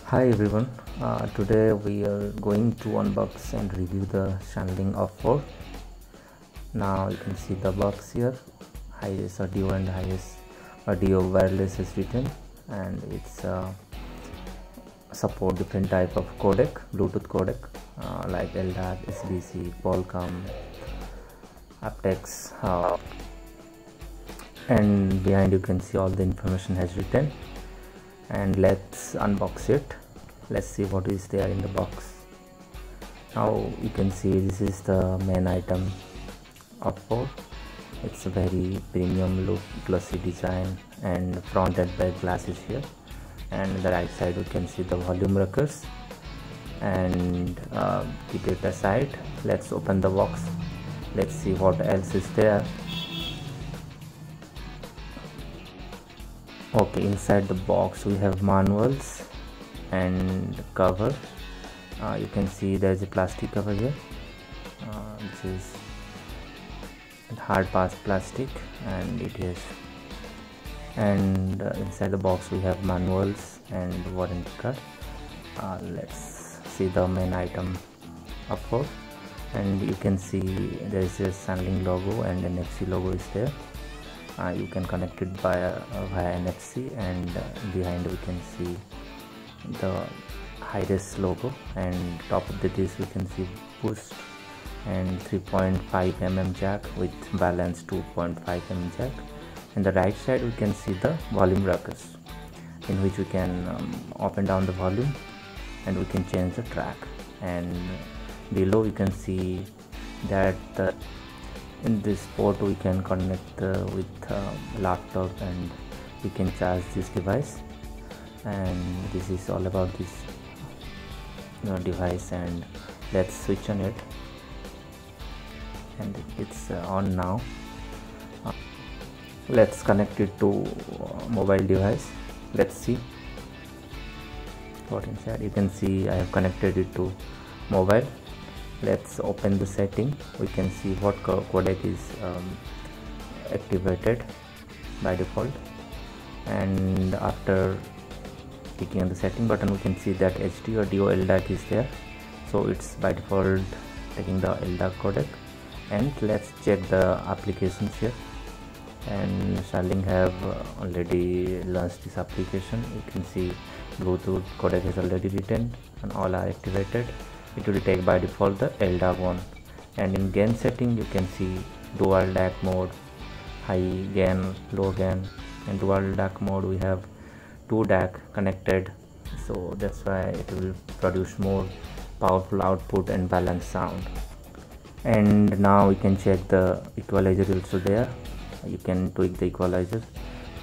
Hi everyone, today we are going to unbox and review the SanLink OP4. Now you can see the box here, highest audio and highest audio wireless is written, and it's support different type of codec, Bluetooth codec like LDAC, SBC, Qualcomm, aptX, and behind you can see all the information has written. And let's unbox it. Let's see what is there in the box. Now you can see this is the main item of OP4. It's a very premium look, glossy design, and front and back glasses here. And on the right side we can see the volume rockers. And keep it aside. Let's open the box. Let's see what else is there. Okay, inside the box we have manuals and cover. You can see there's a plastic cover here. This is hard pass plastic, and it is. And inside the box we have manuals and warranty card. Let's see the main item of OP4, and you can see there's a SanLink logo and an NFC logo is there. You can connect it via NFC, and behind we can see the Hi-Res logo, and top of this we can see boost and 3.5 mm jack with balance 2.5 mm jack. And the right side we can see the volume rockers, in which we can up and down the volume, and we can change the track. And below you can see that in this port we can connect with laptop, and we can charge this device. And this is all about this device. And let's switch on it, and it's on now. Let's connect it to mobile device. Let's see what inside. You can see I have connected it to mobile. Let's open the setting. We can see what codec is activated by default, and after clicking on the setting button we can see that HD audio LDAC is there, so it's by default taking the LDAC codec. And let's check the applications here, and SanLink have already launched this application. You can see Bluetooth codec is already written and all are activated. It will take by default the LDAC one. And in gain setting you can see dual DAC mode, high gain, low gain. And dual DAC mode we have 2 DAC connected, so that's why it will produce more powerful output and balanced sound. And now we can check the equalizer also there. You can tweak the equalizer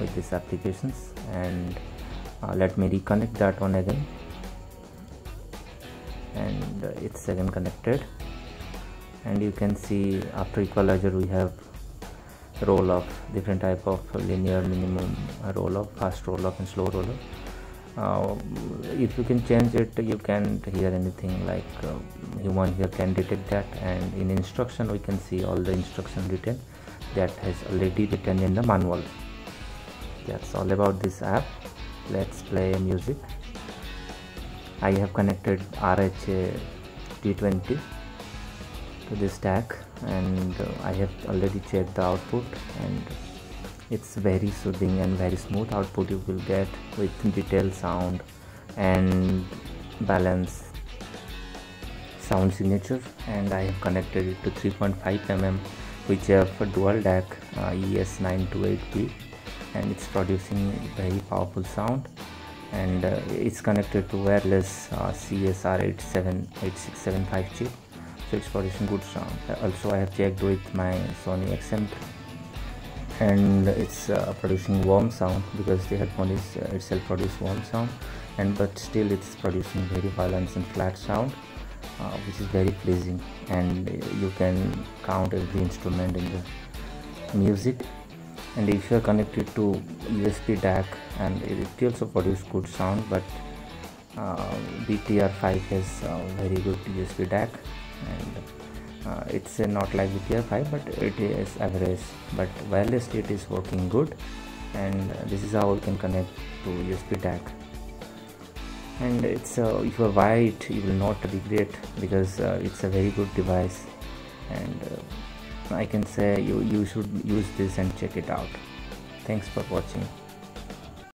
with these applications. And let me reconnect that one again, and it's again connected. And you can see after equalizer we have roll off, different type of linear, minimum roll off, fast roll off and slow roll off. If you can change it, you can't hear anything like human here can detect that. And in instruction we can see all the instruction written that has already written in the manual. That's all about this app. Let's play music. I have connected RH-T20 to this stack, and I have already checked the output, and it's very soothing and very smooth output you will get with detailed sound and balanced sound signature. And I have connected it to 3.5 mm, which have a dual DAC ES928P, and it's producing very powerful sound. And it's connected to wireless CSR878675 chip, so it's producing good sound. Also I have checked with my Sony XM3, and it's producing warm sound, because the headphone is itself produce warm sound, and but still it's producing very balanced and flat sound, which is very pleasing. And you can count every instrument in the music. And if you are connected to USB DAC, and it also produce good sound, but BTR5 has very good USB DAC, and it's not like BTR5, but it is average, but wirelessly it is working good. And this is how we can connect to USB DAC. and it's if you buy it you will not regret, because it's a very good device, and I can say you should use this and check it out. Thanks for watching.